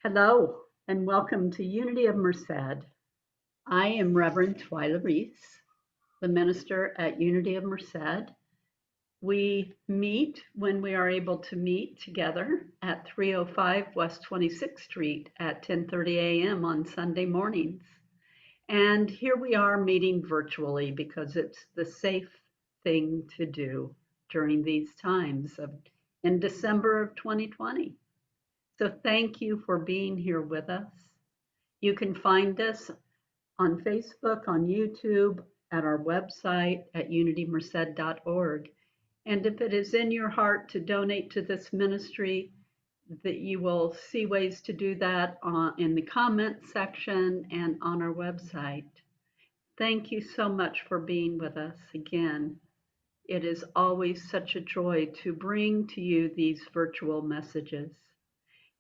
Hello, and welcome to Unity of Merced. I am Reverend Twyla Reese, the minister at Unity of Merced. We meet when we are able to meet together at 305 West 26th Street at 10:30 a.m. on Sunday mornings. And here we are meeting virtually because it's the safe thing to do during these times in December of 2020. So thank you for being here with us. You can find us on Facebook, on YouTube, at our website at unitymerced.org. And if it is in your heart to donate to this ministry, that you will see ways to do that in the comment section and on our website. Thank you so much for being with us again. It is always such a joy to bring to you these virtual messages.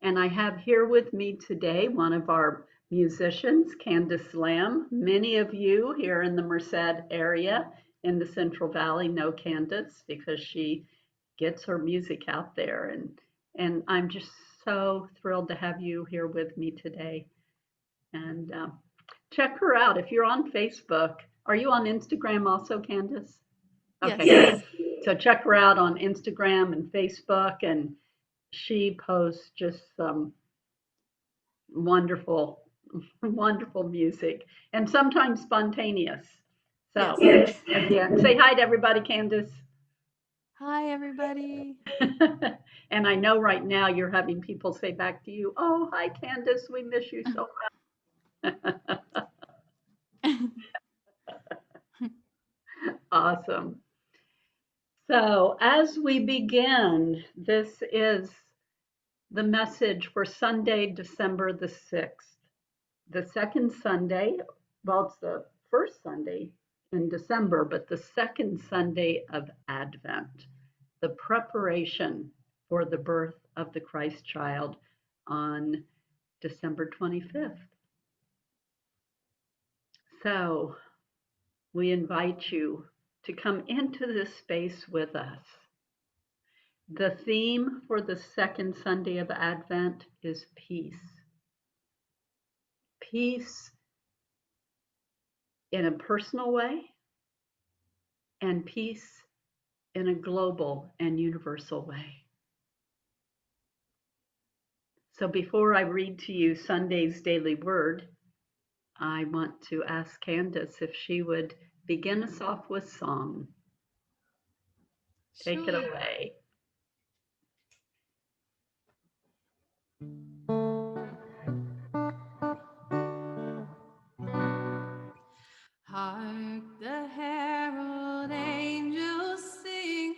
And I have here with me today one of our musicians, Candace Lamb. Many of you here in the Merced area in the Central Valley know Candace because she gets her music out there. And I'm just so thrilled to have you here with me today. And check her out. If you're on Facebook, are you on Instagram also, Candace? Okay, Yes. so check her out on Instagram and Facebook, and she posts just some wonderful, wonderful music, and sometimes spontaneous. So, Yes. again, say hi to everybody, Candace. Hi, everybody. And I know right now you're having people say back to you, "Oh, hi, Candace, we miss you so much." Awesome. So, as we begin, this is the message for Sunday, December the 6th. The second Sunday, well, it's the first Sunday in December, but the second Sunday of Advent, the preparation for the birth of the Christ child on December 25th. So we invite you to come into this space with us. The theme for the second Sunday of Advent is peace. Peace in a personal way and peace in a global and universal way. So before I read to you Sunday's daily word, I want to ask Candace if she would begin us off with song. Take it Sure. away. Hark the herald angels sing,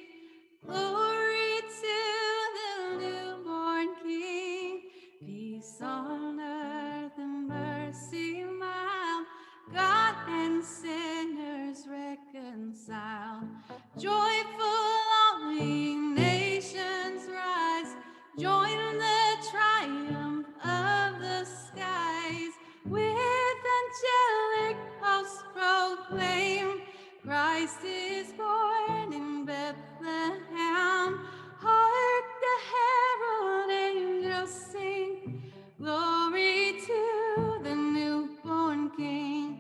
glory to the newborn King. Peace on earth and mercy mild, God and sinners reconciled. Joyful all ye nations rise, join the triumph of the skies. With angelic hosts proclaim, Christ is born in Bethlehem. Hark the herald angels sing, glory to the newborn King.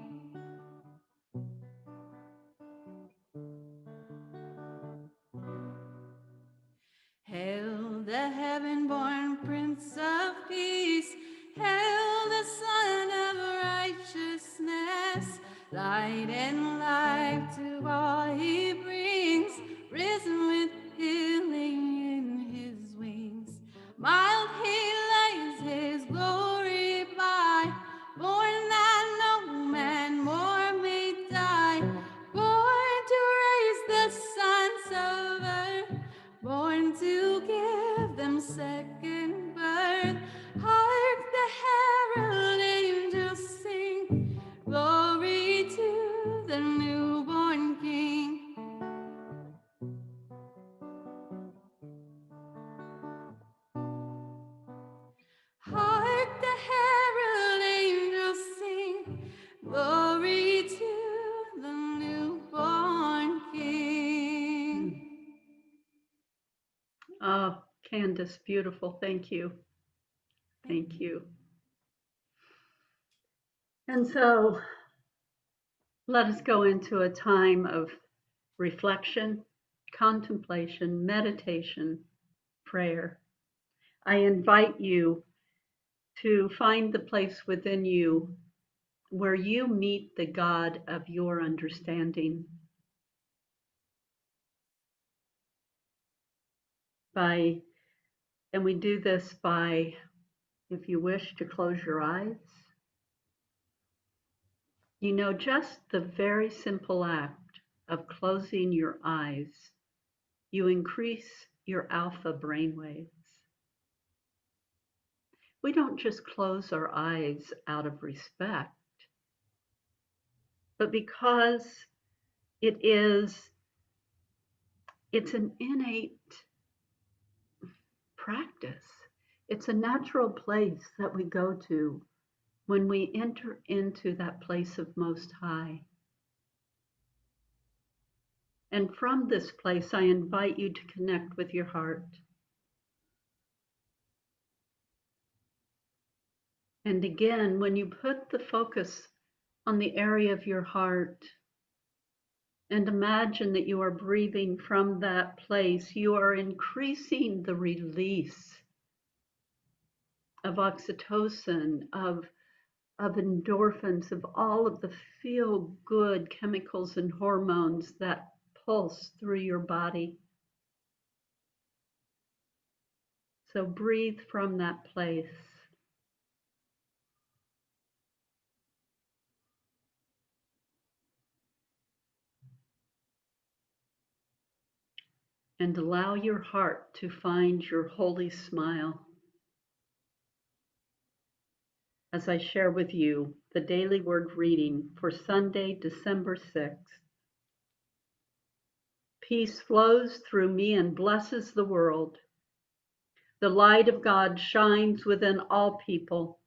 Hail the heaven-born Prince of Peace, hail the Son of Righteousness, light and life to all he brings, risen with healing in his wings. Mild he lays his glory by, born that no man more may die, born to raise the sons of earth, born to give them second birth. Hark the herald angels sing, glory to the newborn King. Hark the herald angels sing, glory to the newborn King. Oh, Candace, beautiful. Thank you. Thank Thank you. And so let us go into a time of reflection, contemplation, meditation, prayer. I invite you to find the place within you where you meet the God of your understanding by, and we do this by, if you wish to close your eyes, just the very simple act of closing your eyes, you increase your alpha brainwaves. We don't just close our eyes out of respect, but because it is, it's an innate practice. It's a natural place that we go to when we enter into that place of Most High. And from this place, I invite you to connect with your heart. And again, when you put the focus on the area of your heart and imagine that you are breathing from that place, you are increasing the release of oxytocin, of endorphins, of all of the feel good chemicals and hormones that pulse through your body. So breathe from that place. And allow your heart to find your holy smile. As I share with you the daily word reading for Sunday, December 6th. Peace flows through me and blesses the world. The light of God shines within all people.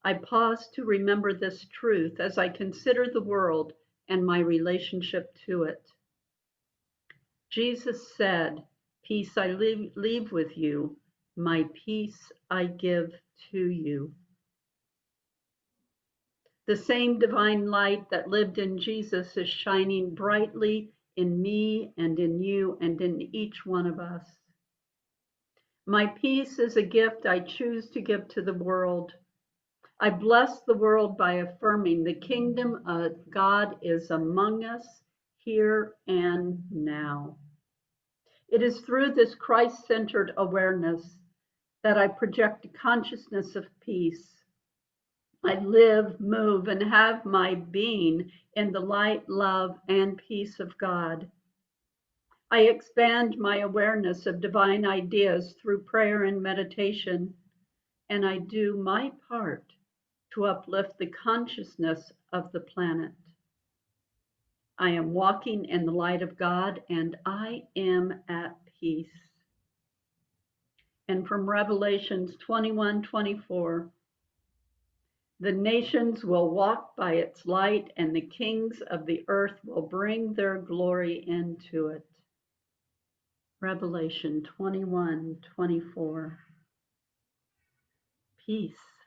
I pause to remember this truth as I consider the world and my relationship to it. Jesus said, "Peace I leave with you, my peace I give to you." The same divine light that lived in Jesus is shining brightly in me and in you and in each one of us. My peace is a gift I choose to give to the world. I bless the world by affirming the kingdom of God is among us here and now. It is through this Christ-centered awareness that I project a consciousness of peace. I live, move, and have my being in the light, love, and peace of God. I expand my awareness of divine ideas through prayer and meditation, and I do my part to uplift the consciousness of the planet. I am walking in the light of God, and I am at peace. And from Revelations 21:24, the nations will walk by its light, and the kings of the earth will bring their glory into it. Revelation 21:24. Peace,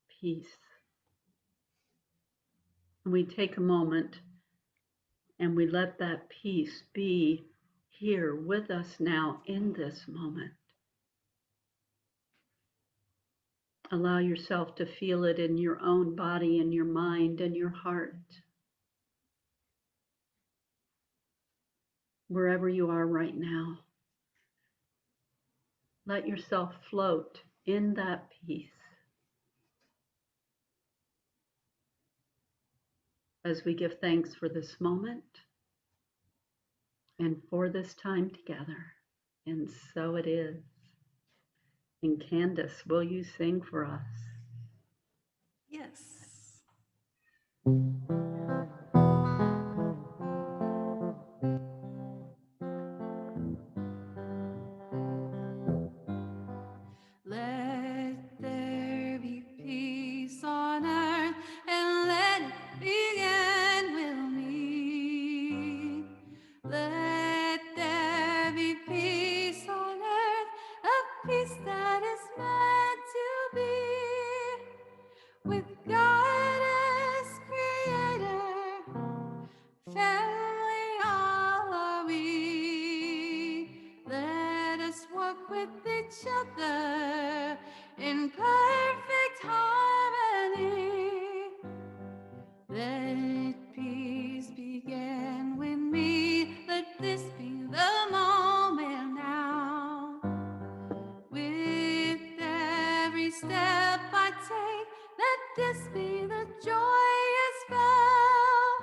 peace. And we take a moment and we let that peace be here with us now in this moment. Allow yourself to feel it in your own body, in your mind, and your heart. Wherever you are right now, let yourself float in that peace as we give thanks for this moment and for this time together. And so it is. And Candace, will you sing for us? Yes. Let there be peace on earth, and let it begin with me. Let there be peace on earth, a peace that is meant to be. with God as creator, family all are we. Let us walk with each other in perfect harmony. Let peace begin with me. Let this be the moment now. With every step I take, let this be the joyous vow.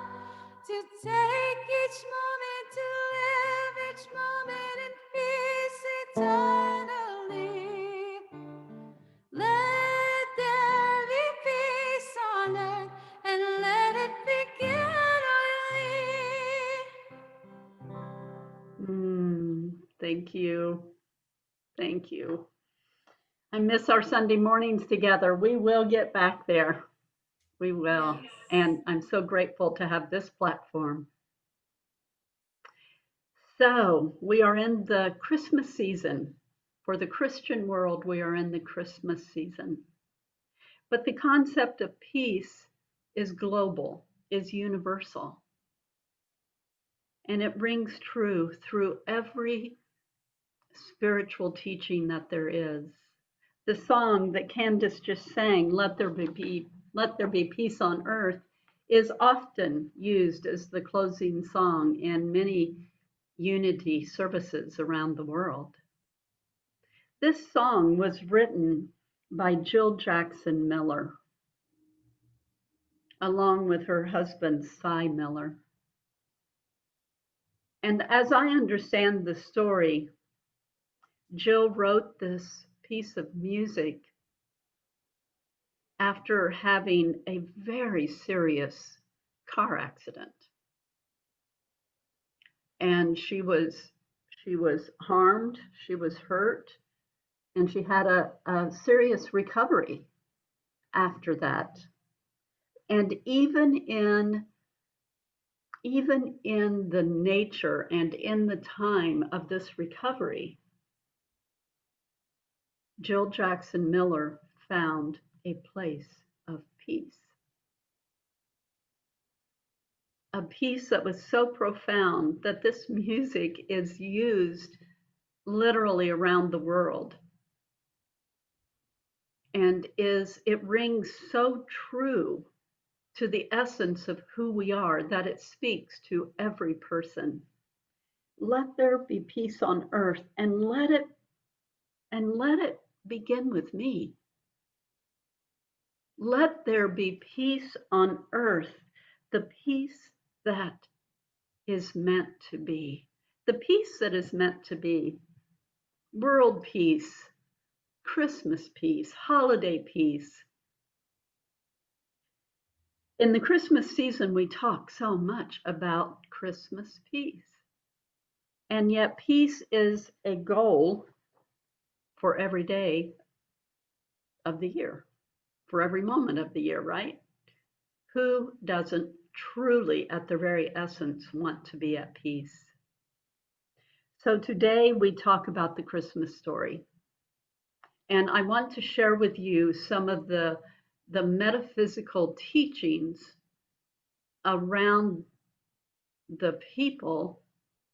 To take each moment, to live each moment in peace eternally. Let there be peace on earth, and let it begin early. Thank you. Thank you. I miss our Sunday mornings together. We will get back there. We will. Yes. And I'm so grateful to have this platform. So, we are in the Christmas season. For the Christian world, we are in the Christmas season. But the concept of peace is global, is universal. And it rings true through every spiritual teaching that there is. The song that Candace just sang, let there be peace on earth, is often used as the closing song in many unity services around the world. This song was written by Jill Jackson Miller, along with her husband, Cy Miller. And as I understand the story, Jill wrote this piece of music after having a very serious car accident. And she was harmed, she was hurt, and she had a serious recovery after that. And even in the nature and in the time of this recovery, Jill Jackson Miller found a place of peace. A peace that was so profound that this music is used literally around the world. And it rings so true to the essence of who we are that it speaks to every person. Let there be peace on earth, and let it begin with me. Let there be peace on earth, the peace that is meant to be. The peace that is meant to be. World peace, Christmas peace, holiday peace. In the Christmas season, we talk so much about Christmas peace. And yet, peace is a goal for every day of the year, for every moment of the year, right? Who doesn't truly, at their very essence, want to be at peace? So today we talk about the Christmas story. And I want to share with you some of the metaphysical teachings around the people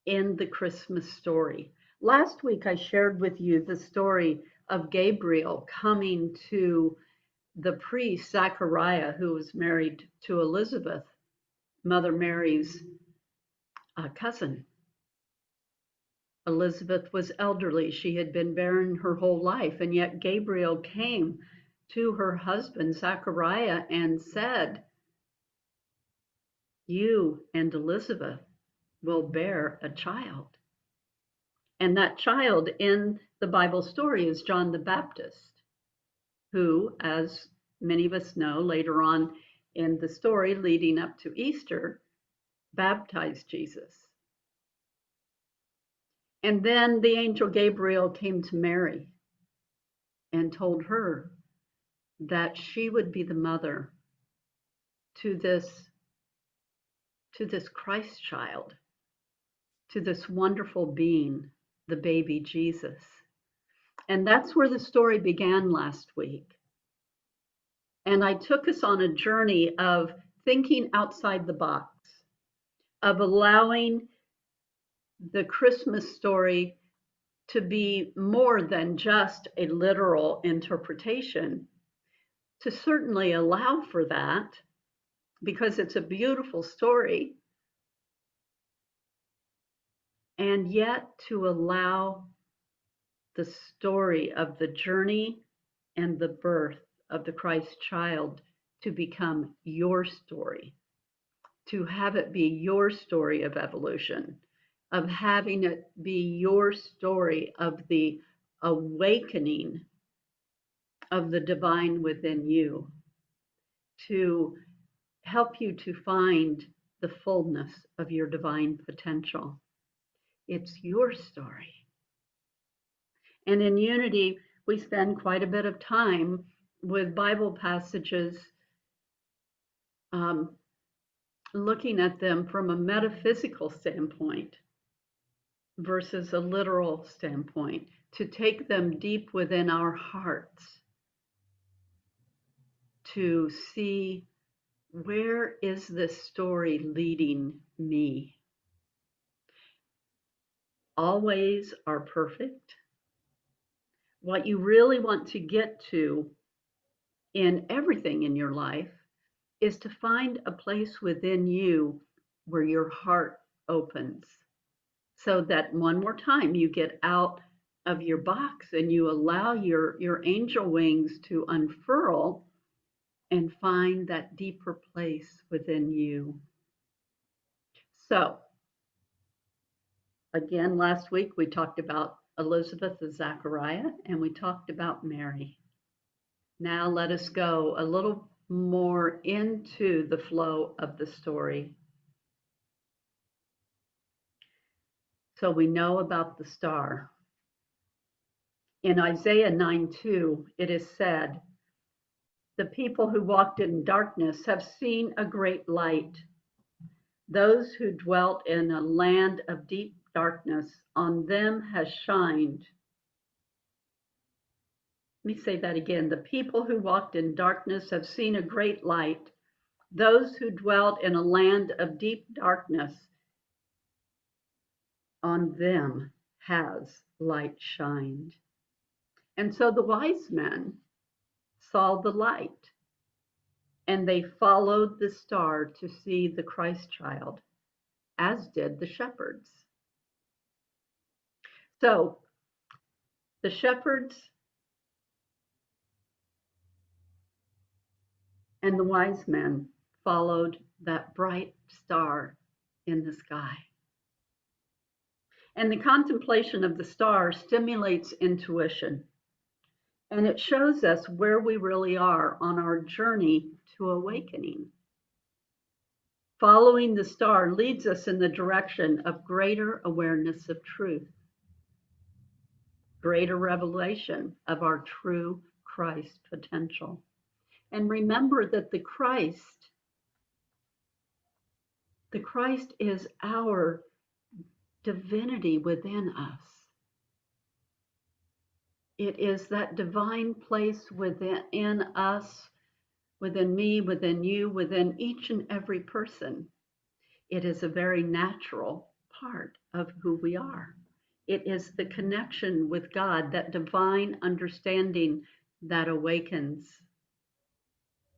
in the Christmas story. Last week, I shared with you the story of Gabriel coming to the priest, Zachariah, who was married to Elizabeth, Mother Mary's cousin. Elizabeth was elderly. She had been barren her whole life, and yet Gabriel came to her husband, Zachariah, and said, you and Elizabeth will bear a child. And that child in the Bible story is John the Baptist, who, as many of us know, later on in the story leading up to Easter, baptized Jesus. And then the angel Gabriel came to Mary and told her that she would be the mother to this Christ child, to this wonderful being, the baby Jesus. And that's where the story began last week. And I took us on a journey of thinking outside the box, of allowing the Christmas story to be more than just a literal interpretation, to certainly allow for that because it's a beautiful story, and yet to allow the story of the journey and the birth of the Christ child to become your story, to have it be your story of evolution, of having it be your story of the awakening of the divine within you, to help you to find the fullness of your divine potential. It's your story. And in Unity, we spend quite a bit of time with Bible passages, um, looking at them from a metaphysical standpoint versus a literal standpoint, to take them deep within our hearts, to see, where is this story leading me? All ways are perfect. What you really want to get to in everything in your life is to find a place within you where your heart opens, so that one more time you get out of your box and you allow your angel wings to unfurl and find that deeper place within you. So, again, last week we talked about Elizabeth and Zachariah, and we talked about Mary. Now let us go a little more into the flow of the story. So we know about the star. In Isaiah 9:2, it is said, "The people who walked in darkness have seen a great light. Those who dwelt in a land of deep darkness, on them has shined." Let me say that again. The people who walked in darkness have seen a great light. Those who dwelt in a land of deep darkness, on them has light shined. And so the wise men saw the light, and they followed the star to see the Christ child, as did the shepherds. So the shepherds and the wise men followed that bright star in the sky. And the contemplation of the star stimulates intuition, and it shows us where we really are on our journey to awakening. Following the star leads us in the direction of greater awareness of truth, greater revelation of our true Christ potential. And remember that the Christ is our divinity within us. It is that divine place within us, within me, within you, within each and every person. It is a very natural part of who we are. It is the connection with God, that divine understanding that awakens,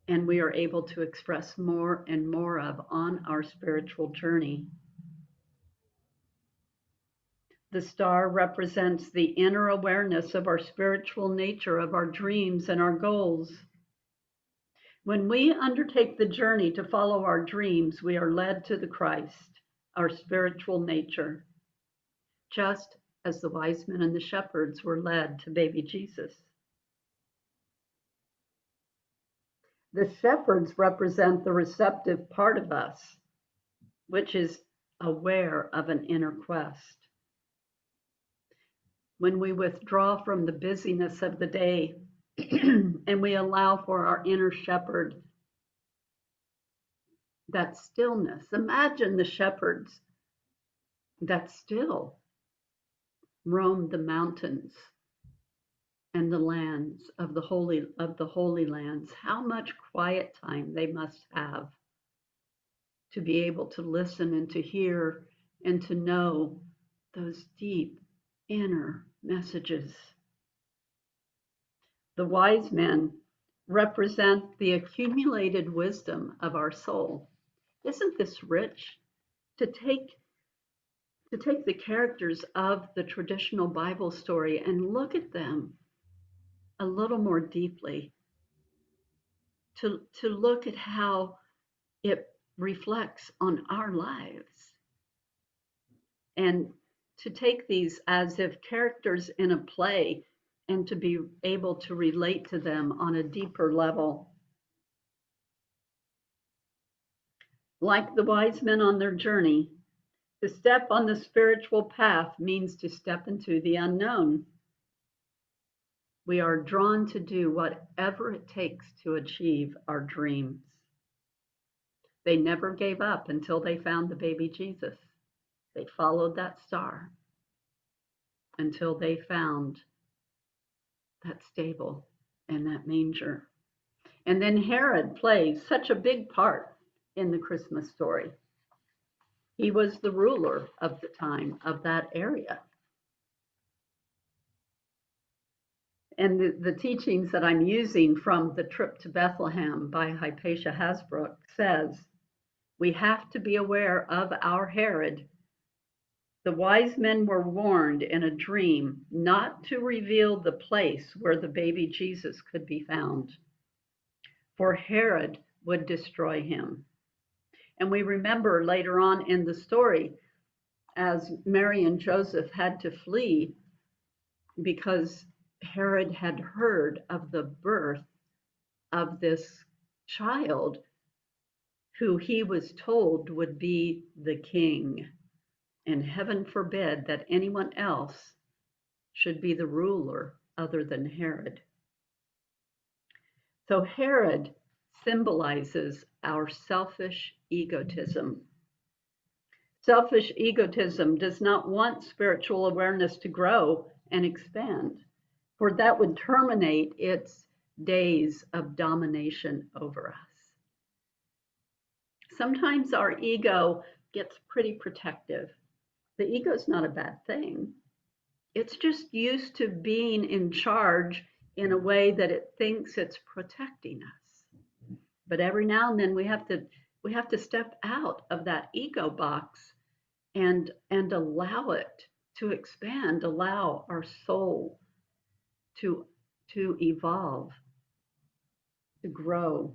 and we are able to express more and more of on our spiritual journey. The star represents the inner awareness of our spiritual nature, of our dreams and our goals. When we undertake the journey to follow our dreams, we are led to the Christ, our spiritual nature, just as the wise men and the shepherds were led to baby Jesus. The shepherds represent the receptive part of us, which is aware of an inner quest. When we withdraw from the busyness of the day and we allow for our inner shepherd, that stillness. Imagine the shepherds that still roamed the mountains and the lands of the holy lands, how much quiet time they must have to be able to listen and to hear and to know those deep inner messages. The wise men represent the accumulated wisdom of our soul. Isn't this rich? To take the characters of the traditional Bible story and look at them a little more deeply, to look at how it reflects on our lives, and to take these as if characters in a play and to be able to relate to them on a deeper level. Like the wise men on their journey, to step on the spiritual path means to step into the unknown. We are drawn to do whatever it takes to achieve our dreams. They never gave up until they found the baby Jesus. They followed that star until they found that stable and that manger. And then Herod plays such a big part in the Christmas story. He was the ruler of the time of that area. And the teachings that I'm using from The Trip to Bethlehem by Hypatia Hasbrook says, we have to be aware of our Herod. The wise men were warned in a dream not to reveal the place where the baby Jesus could be found, for Herod would destroy him. And we remember later on in the story, as Mary and Joseph had to flee because Herod had heard of the birth of this child who he was told would be the king. And heaven forbid that anyone else should be the ruler other than Herod. So Herod symbolizes our selfish egotism. Selfish egotism does not want spiritual awareness to grow and expand, for that would terminate its days of domination over us. Sometimes our ego gets pretty protective. The ego is not a bad thing. It's just used to being in charge in a way that it thinks it's protecting us. But every now and then we have to step out of that ego box and allow it to expand, allow our soul to evolve, to grow.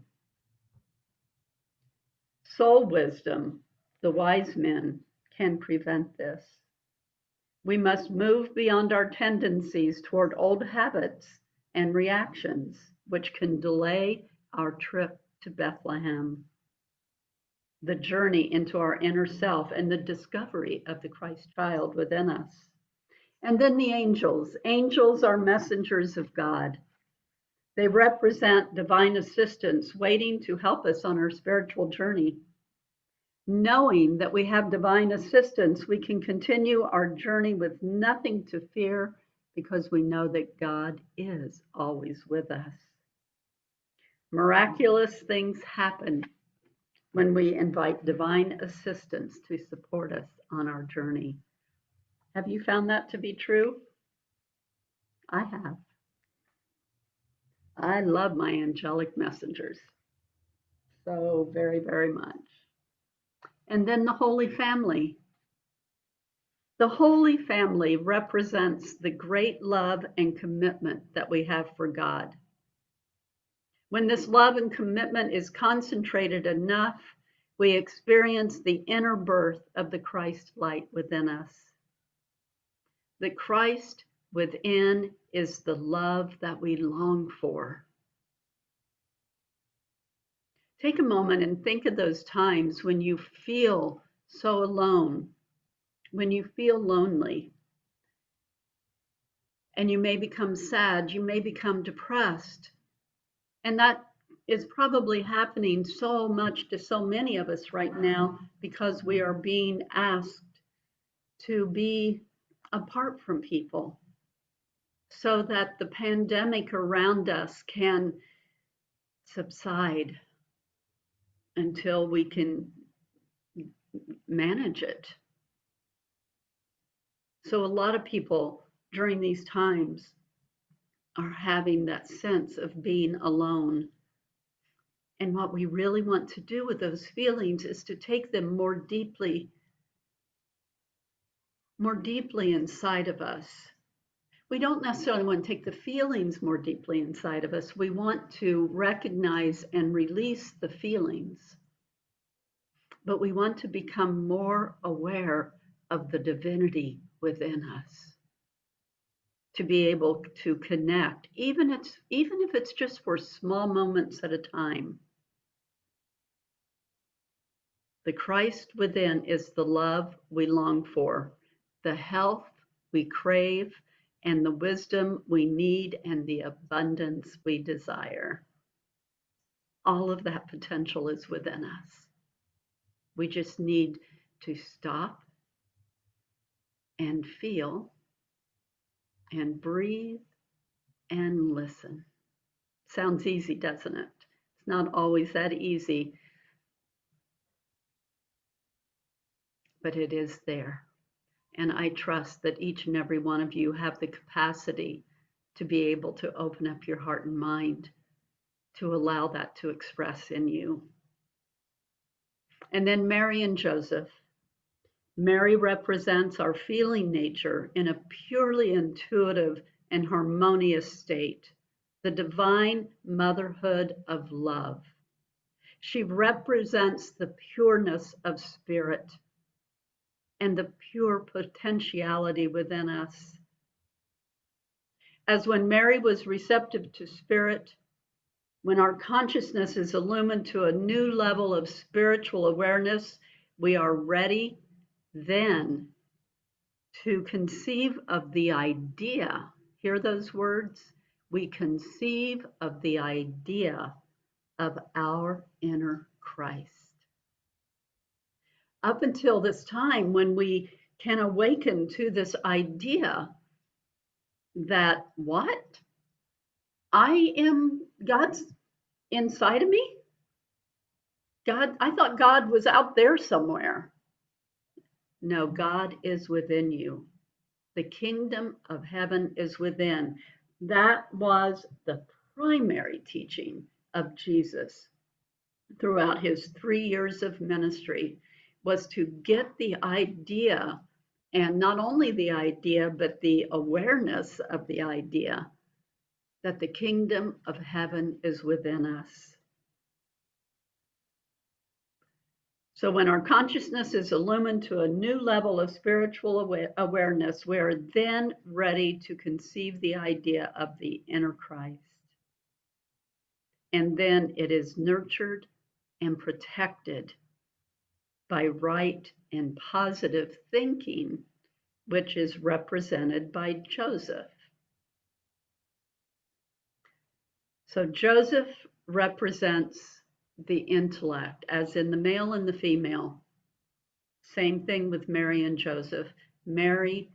Soul wisdom, the wise men, can prevent this. We must move beyond our tendencies toward old habits and reactions, which can delay our trip to Bethlehem, the journey into our inner self, and the discovery of the Christ child within us. And then the angels. Angels are messengers of God. They represent divine assistance waiting to help us on our spiritual journey. Knowing that we have divine assistance, we can continue our journey with nothing to fear because we know that God is always with us. Miraculous things happen when we invite divine assistance to support us on our journey. Have you found that to be true? I have. I love my angelic messengers so very, very much. And then the Holy Family. The Holy Family represents the great love and commitment that we have for God. When this love and commitment is concentrated enough, we experience the inner birth of the Christ light within us. The Christ within is the love that we long for. Take a moment and think of those times when you feel so alone, when you feel lonely, and you may become sad, you may become depressed. And that is probably happening so much to so many of us right now because we are being asked to be apart from people. so that the pandemic around us can subside until we can manage it. So, a lot of people during these times are having that sense of being alone. And what we really want to do with those feelings is to take them more deeply inside of us. We don't necessarily want to take the feelings more deeply inside of us. We want to recognize and release the feelings, but we want to become more aware of the divinity within us, to be able to connect, even if it's just for small moments at a time. The Christ within is the love we long for, the health we crave, and the wisdom we need, and the abundance we desire. All of that potential is within us. We just need to stop and feel and breathe and listen. Sounds easy, doesn't it? It's not always that easy, but it is there. And I trust that each and every one of you have the capacity to be able to open up your heart and mind to allow that to express in you. And then Mary and Joseph. Mary represents our feeling nature in a purely intuitive and harmonious state, the divine motherhood of love. She represents the pureness of spirit and the pure potentiality within us. As when Mary was receptive to spirit, when our consciousness is illumined to a new level of spiritual awareness, we are ready then to conceive of the idea. Hear those words? We conceive of the idea of our inner Christ. Up until this time, when we can awaken to this idea that what? I am God's inside of me? God, I thought God was out there somewhere. No, God is within you. The kingdom of heaven is within. That was the primary teaching of Jesus throughout his 3 years of ministry, was to get the idea, and not only the idea, but the awareness of the idea that the kingdom of heaven is within us. So when our consciousness is illumined to a new level of spiritual awareness, we're then ready to conceive the idea of the inner Christ. And then it is nurtured and protected by right and positive thinking, which is represented by Joseph. So Joseph represents the intellect, as in the male and the female. Same thing with Mary and Joseph. Mary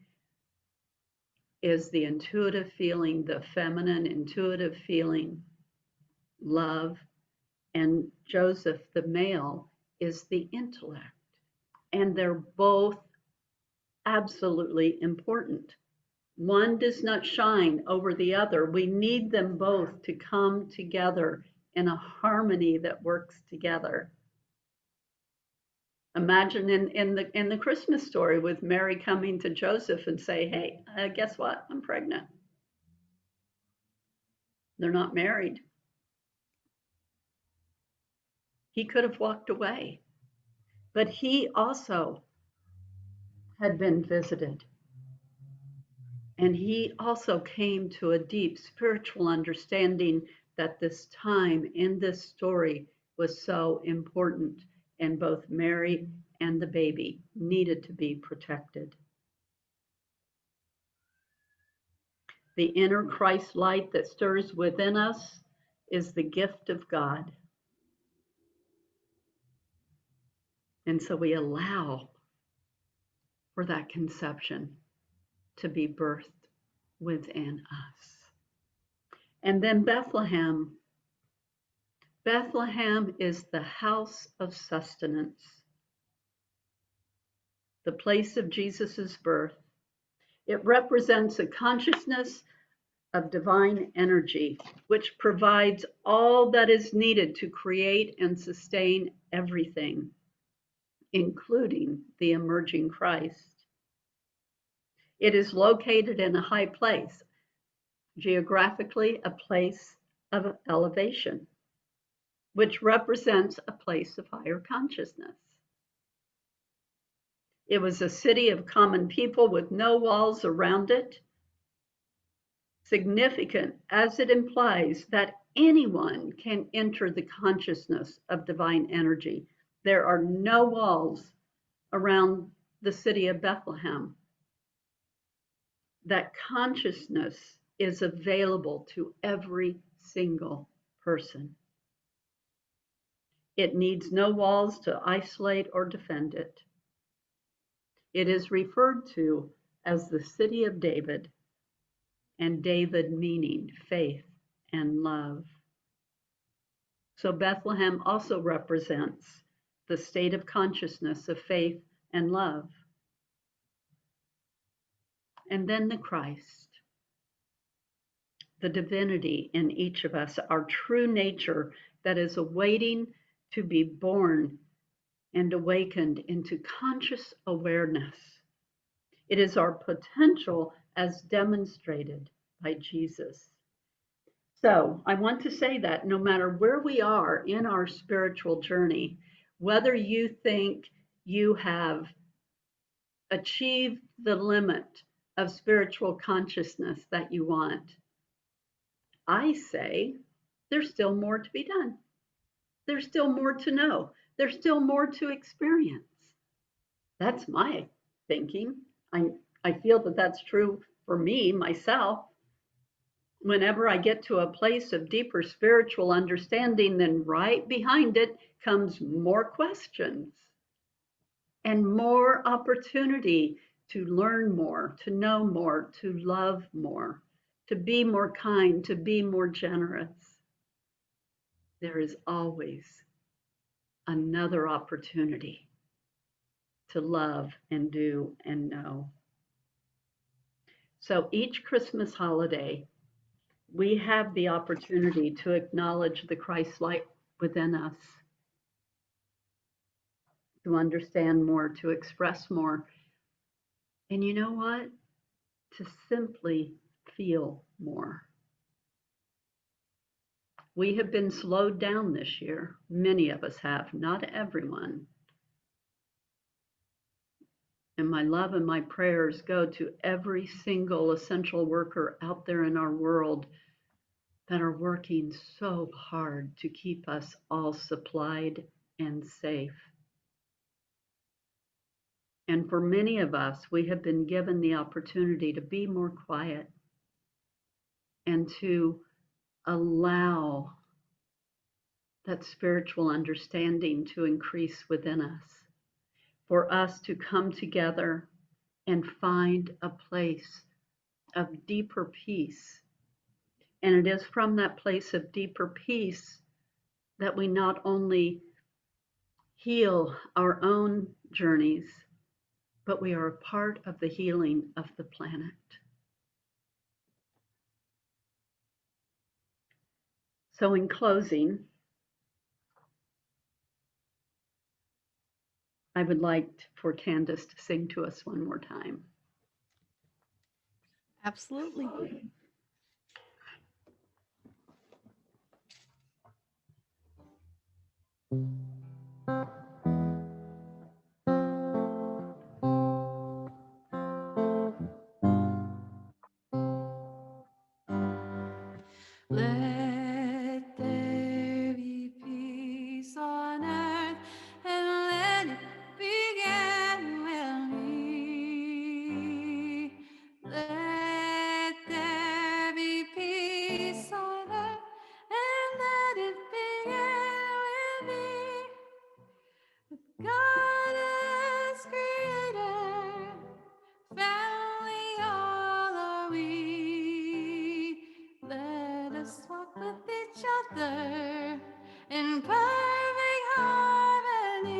is the intuitive feeling, the feminine intuitive feeling, love, and Joseph, the male, is the intellect. And they're both absolutely important. One does not shine over the other. We need them both to come together in a harmony that works together. Imagine in the Christmas story with Mary coming to Joseph and say, "Hey, guess what? I'm pregnant." They're not married. He could have walked away, but he also had been visited. And he also came to a deep spiritual understanding that this time in this story was so important, and both Mary and the baby needed to be protected. The inner Christ light that stirs within us is the gift of God. And so we allow for that conception to be birthed within us. And then Bethlehem. Bethlehem is the house of sustenance, the place of Jesus' birth. It represents a consciousness of divine energy, which provides all that is needed to create and sustain everything, including the emerging Christ. It is located in a high place, geographically a place of elevation, which represents a place of higher consciousness. It was a city of common people with no walls around it, significant as it implies that anyone can enter the consciousness of divine energy. There are no walls around the city of Bethlehem. That consciousness is available to every single person. It needs no walls to isolate or defend it. It is referred to as the city of David, and David meaning faith and love. So Bethlehem also represents the state of consciousness of faith and love. And then the Christ, the divinity in each of us, our true nature that is awaiting to be born and awakened into conscious awareness. It is our potential as demonstrated by Jesus. So I want to say that no matter where we are in our spiritual journey, whether you think you have achieved the limit of spiritual consciousness that you want, I say there's still more to be done. There's still more to know. There's still more to experience. That's my thinking. I feel that that's true for me, myself. Whenever I get to a place of deeper spiritual understanding, then right behind it comes more questions and more opportunity to learn more, to know more, to love more, to be more kind, to be more generous. There is always another opportunity to love and do and know. So each Christmas holiday, we have the opportunity to acknowledge the Christ light within us, to understand more, to express more. And you know what? To simply feel more. We have been slowed down this year. Many of us have, not everyone. And my love and my prayers go to every single essential worker out there in our world that are working so hard to keep us all supplied and safe. And for many of us, we have been given the opportunity to be more quiet and to allow that spiritual understanding to increase within us, for us to come together and find a place of deeper peace. And it is from that place of deeper peace that we not only heal our own journeys, but we are a part of the healing of the planet. So in closing, I would like for Candace to sing to us one more time. Absolutely. Let there be peace on earth, and let it begin with me. Let there be peace on earth, and let it begin with me. God as creator, family all are we. other in perfect harmony.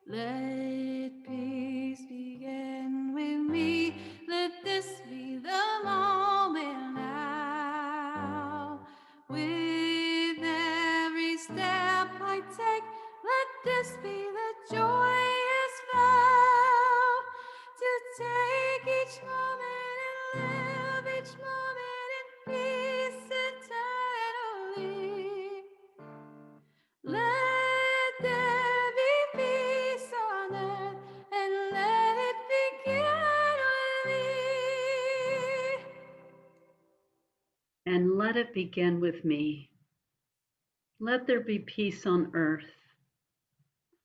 Let peace begin with me. Let this be the moment now. With every step I take, let this be the joyous vow to take each moment and live each moment in peace eternally. Let there be peace on earth and let it begin with me. And let it begin with me. Let there be peace on earth,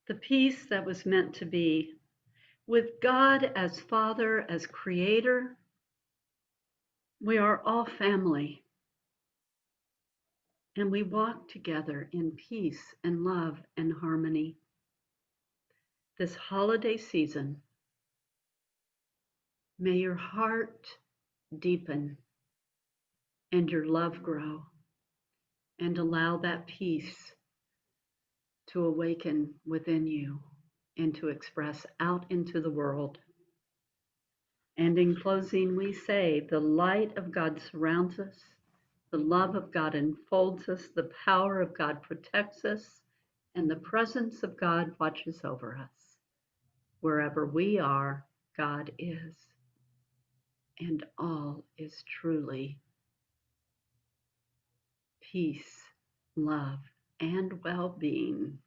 the peace that was meant to be, with God as Father, as Creator. We are all family, and we walk together in peace and love and harmony. This holiday season, may your heart deepen and your love grow, and allow that peace to awaken within you and to express out into the world. And in closing, we say the light of God surrounds us, the love of God enfolds us, the power of God protects us, and the presence of God watches over us. Wherever we are, God is, and all is truly peace, love, and well being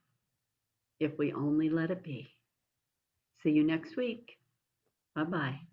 if we only let it be. See you next week. Bye bye.